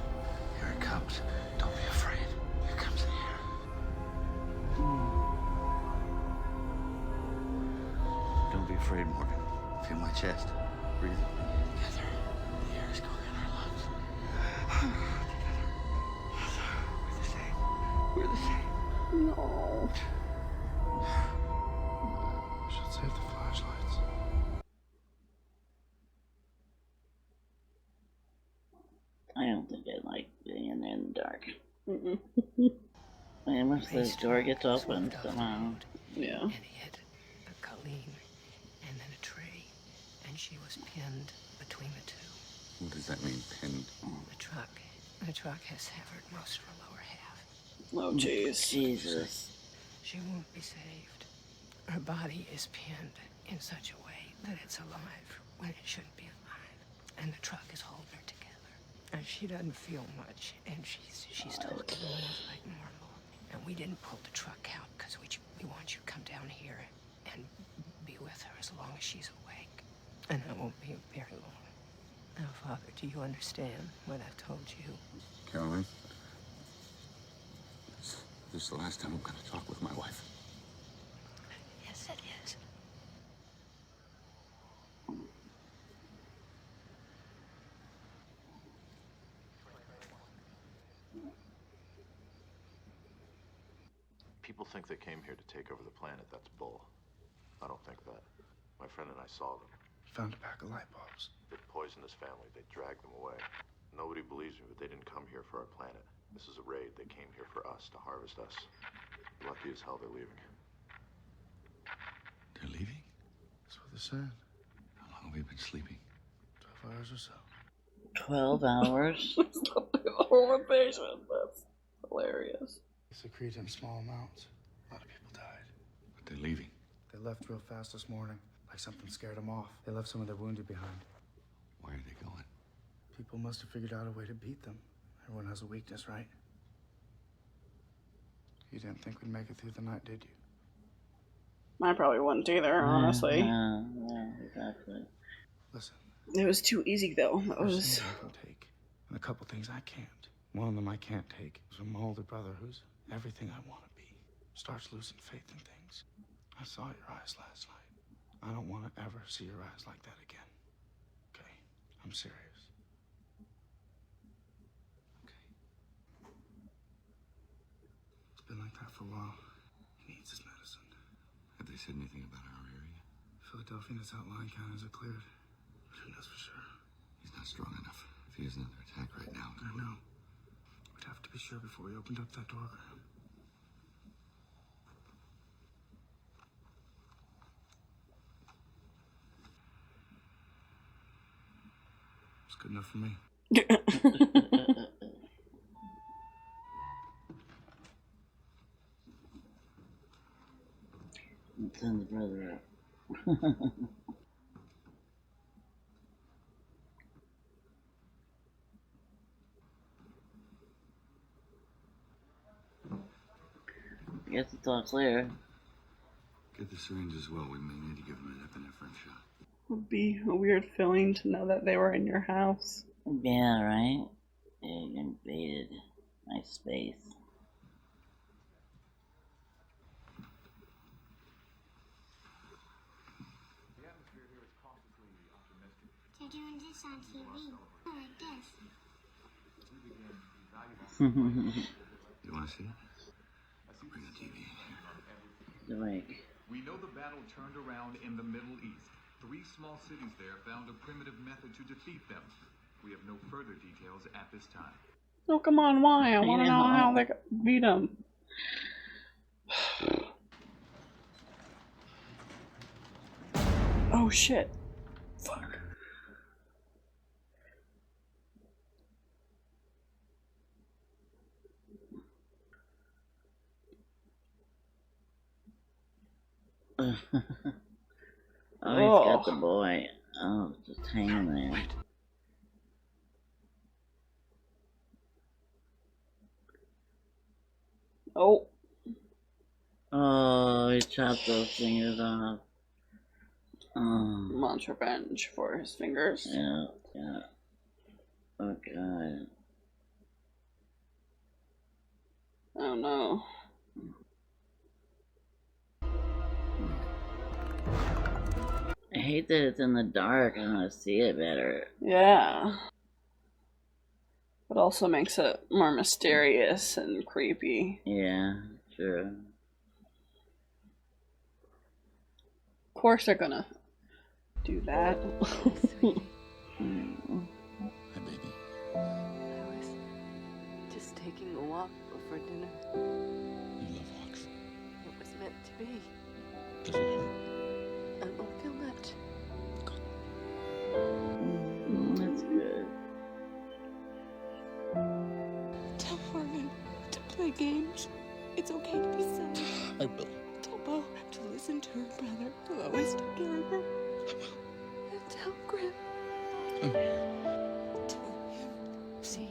Here it comes. Don't be afraid. Here comes the air. Don't be afraid, Morgan. Feel my chest. Breathe together. The air is going in our lungs. We're the same. We're the same. No. Should save the flashlights. I don't think I like being in there in the dark. Mm-mm. I mean, once this door gets open somehow. Yeah. And hit a Colleen and then a tree, and she was pinned between the two. What does that mean, pinned? The truck has severed most of her lower half. Oh, jeez. Jesus. She won't be saved. Her body is pinned in such a way that it's alive when it shouldn't be alive, and the truck is holding her together. And she doesn't feel much, and she's talking almost like normal. And we didn't pull the truck out because we want you to come down here and be with her as long as she's awake. And that won't be very long. Now, Father, do you understand what I've told you? Carolyn, this is the last time I'm going to talk with my wife. Yes, it is. People think they came here to take over the planet. That's bull. I don't think that. My friend and I saw them. Found a pack of light bulbs. They poisoned this family. They dragged them away. Nobody believes me, but they didn't come here for our planet. This is a raid. They came here for us, to harvest us. Lucky as hell they're leaving. They're leaving? That's what they said. How long have we been sleeping? 12 hours or so. 12 hours? Over patient. That's hilarious. They secrete in small amounts. A lot of people died. But they're leaving. They left real fast this morning. Like something scared them off. They left some of their wounded behind. Where are they going? People must have figured out a way to beat them. Everyone has a weakness, right? You didn't think we'd make it through the night, did you? I probably wouldn't either, honestly. Yeah, exactly. Listen. It was too easy, though. That There's was. things I can take, and a couple things I can't. One of them I can't take is from my older brother, who's everything I want to be. Starts losing faith in things. I saw your eyes last night. I don't want to ever see your eyes like that again. Okay? I'm serious. It's been like that for a while. He needs his medicine. Have they said anything about our area? Philadelphia and its outlying counties are cleared. But who knows for sure? He's not strong enough. If he has another attack right now, I know. We'd have to be sure before we opened up that door. It's good enough for me. Send the brother up. guess it's all clear. Get the syringe as well. We may need to give him an epinephrine shot. It would be a weird feeling to know that they were in your house. Yeah, right? They invaded my space. They're doing this on TV. Like this. You want to see it? Bring the TV in here. Like, we know the battle turned around in the Middle East. 3 small cities there found a primitive method to defeat them. We have no further details at this time. Oh, come on, why? I want to know how they beat him. Oh, shit. Fuck. Oh, he's got the boy. Oh, just hanging there. Oh. Oh, he chopped those fingers off. Wants revenge for his fingers. Yeah, yeah. Oh, God. Oh, no. I hate that it's in the dark. I want to see it better. Yeah. But also makes it more mysterious and creepy. Yeah, true. Of course they're gonna do that. Hi, baby. I was just taking a walk before dinner. You love walks. It was meant to be. Does it hurt? I don't feel much. That's good. Tell Harmon to play games. It's okay to be silly. I will. Tell Bo to listen to her brother, who always took care of her. And tell Grim. Tell him to see.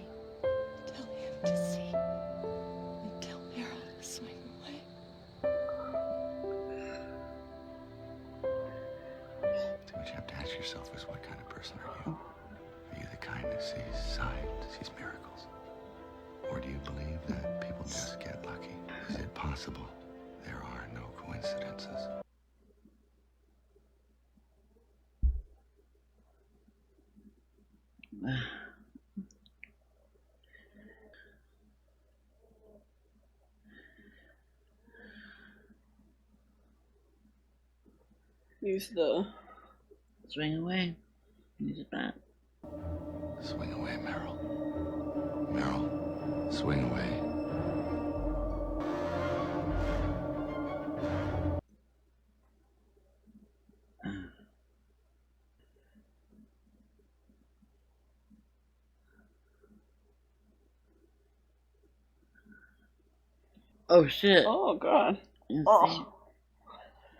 Tell him to see. And tell Meryl to swing away. What you have to ask yourself is, what kind of person are you? Are you the kind that sees signs, sees miracles? Or do you believe that people just get lucky? Is it possible there are no coincidences? Use the Swing away. Use it back. Swing away, Meryl. Meryl, swing away. Oh, shit. Oh, God. Oh.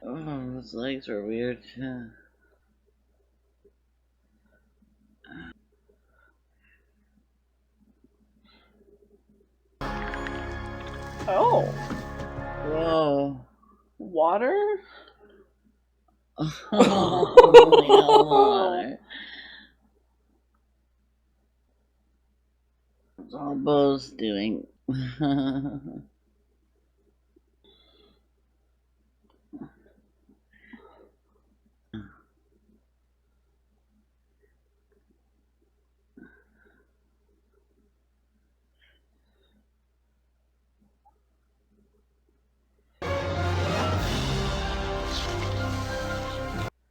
Oh, his legs are weird, too. Oh. Whoa. Water? Water. What's all Bo's doing?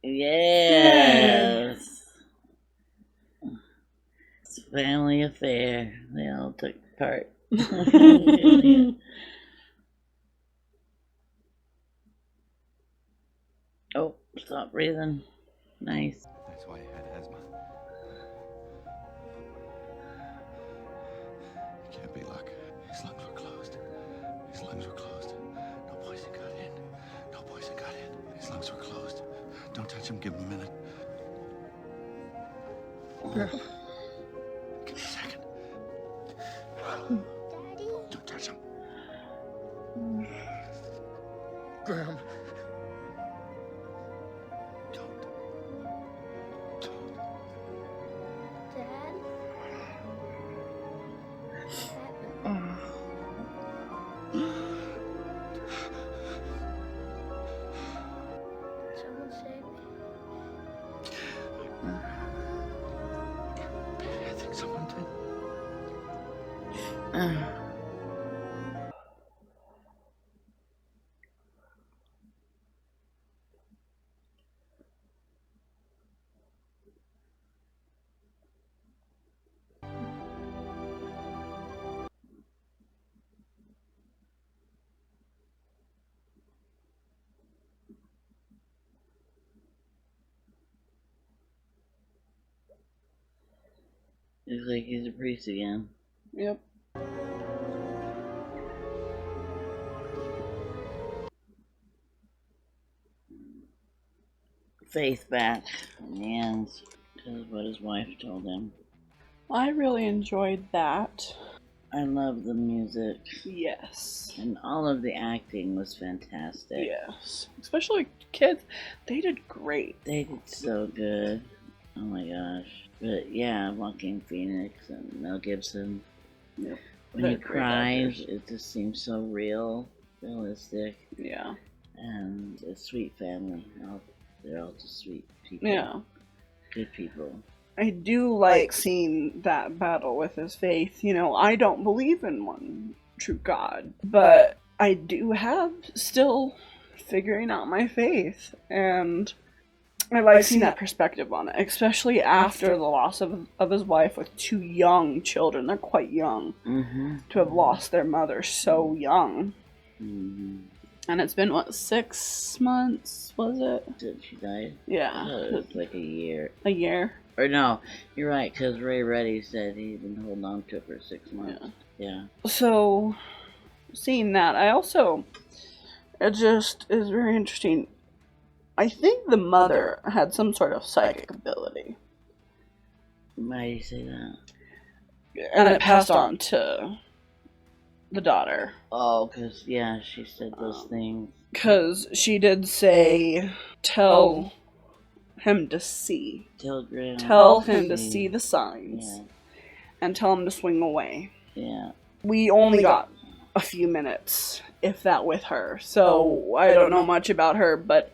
Yes. It's a family affair. They all took part. Oh, stop breathing. Nice. That's why you had asthma. It can't be luck. His lungs were closed. His lungs were closed. No poison got in. No poison got in. His lungs were closed. Don't touch him. Give him a minute. Give me a second. Don't touch him. Graham. Dad? Someone save me. I think someone did. Looks like he's a priest again. Yep. Faith back in the end, because what his wife told him. I really enjoyed that. I love the music. Yes. And all of the acting was fantastic. Yes. Especially kids, they did great. They did so good. Oh my gosh. But yeah, Joaquin Phoenix and Mel Gibson. Yep. When he cries, it just seems so real, realistic. Yeah. And a sweet family. They're all just sweet people. Yeah. Good people. I do like seeing that battle with his faith. You know, I don't believe in one true God, but I do have still figuring out my faith, and I like seeing that perspective on it, especially after the loss of his wife with 2 young children. They're quite young to have lost their mother so young. And it's been, what, 6 months, was it? Since she died? Yeah. It was like a year. A year? Or no, you're right, because Ray Reddy said he'd been holding on to it for 6 months. Yeah. So, seeing that, it just is very interesting. I think the mother had some sort of psychic ability. Why do you say that? And it passed on to the daughter. Oh, because, yeah, she said those things. Because she did say, tell him to see. Tell him to see the signs. Yeah. And tell him to swing away. Yeah. We only got a few minutes, if that, with her. So, I don't know much about her, but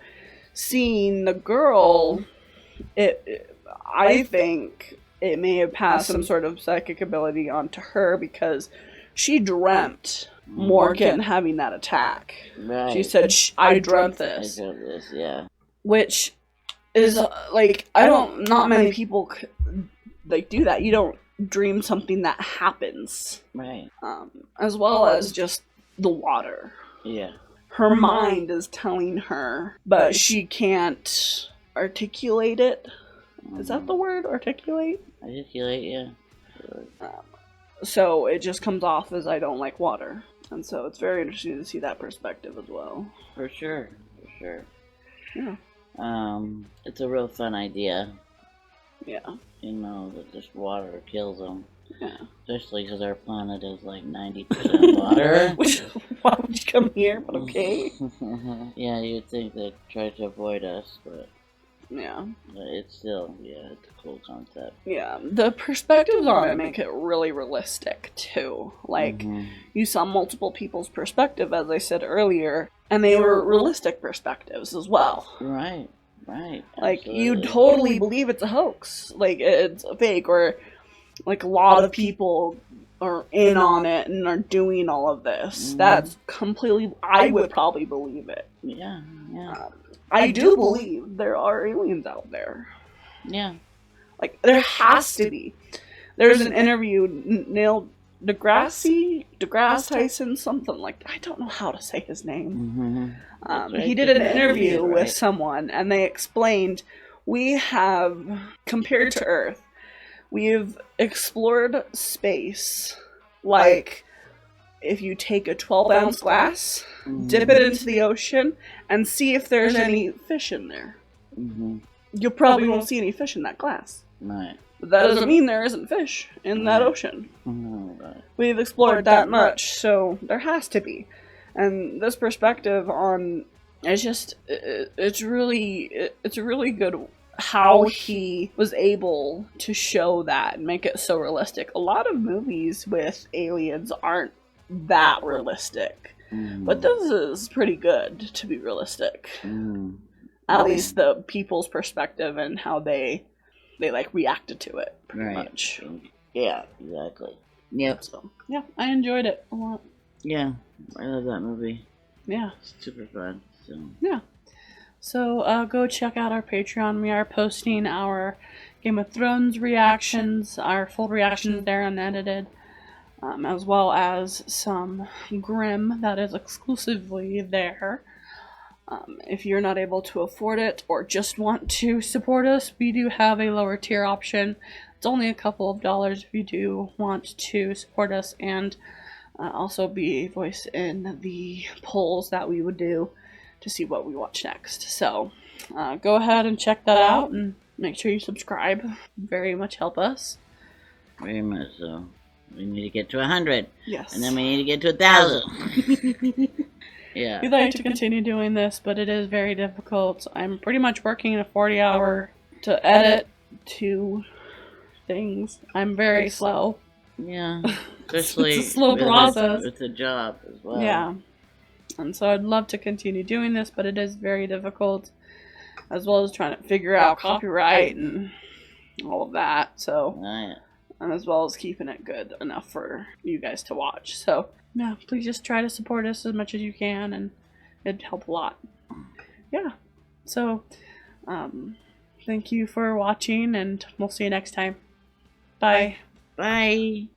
seeing the girl, I think it may have passed some sort of psychic ability onto her, because she dreamt Morgan having that attack. Right. She said, I dreamt this. I dreamt this, yeah. Which is, like, not many people, like, do that. You don't dream something that happens. Right. As well as just the water. Yeah. Her mind is telling her, but she can't articulate it. Is that the word? Articulate? Articulate, yeah. So it just comes off as I don't like water. And so it's very interesting to see that perspective as well. For sure. For sure. Yeah. It's a real fun idea. Yeah. You know, that just water kills them. Yeah. Especially because our planet is like 90% water. Which, why would you come here? But okay. Yeah, you'd think they'd try to avoid us, but... Yeah. But it's still, yeah, it's a cool concept. Yeah, the perspectives on it make it really realistic, too. Like, you saw multiple people's perspective, as I said earlier, and they were realistic perspectives as well. Right, right. Like, you totally believe it's a hoax. Like, it's fake, or, like, a lot of people are in on it and are doing all of this. That's completely, I would probably believe it. Yeah, yeah. I do believe there are aliens out there. Yeah. Like, there has to be. There's an interview, Neil deGrasse Tyson, something like that. I don't know how to say his name. He did an interview with someone, and they explained, we have, compared to Earth, we've explored space like... If you take a 12-ounce glass, dip it into the ocean, and see if there's any fish in there. You probably won't see any fish in that glass. Right. But that doesn't mean there isn't fish in that ocean. Right. We've explored that much, so there has to be. And this perspective on It's just, it's really good how he was able to show that and make it so realistic. A lot of movies with aliens aren't that realistic, but this is pretty good to be realistic. At least the people's perspective and how they like reacted to it pretty much. Yeah, exactly. Yep. So yeah, I enjoyed it a lot. Yeah, I love that movie. Yeah, super fun. So yeah. So go check out our Patreon. We are posting our Game of Thrones reactions, our full reactions there unedited, as well as some Grimm that is exclusively there. If you're not able to afford it or just want to support us, we do have a lower tier option. It's only a couple of dollars if you do want to support us and also be a voice in the polls that we would do to see what we watch next. So go ahead and check that out and make sure you subscribe. Very much help us. Very much so. We need to get to 100. Yes. And then we need to get to 1,000. Yeah. We'd like to continue doing this, but it is very difficult. I'm pretty much working in a 40-hour to edit 2 things. I'm very slow. Yeah. Especially it's a slow process. It's a job as well. Yeah. And so I'd love to continue doing this, but it is very difficult, as well as trying to figure out copyright and all of that. So, and as well as keeping it good enough for you guys to watch. So, yeah, please just try to support us as much as you can, and it'd help a lot. Yeah. So, thank you for watching, and we'll see you next time. Bye. Bye.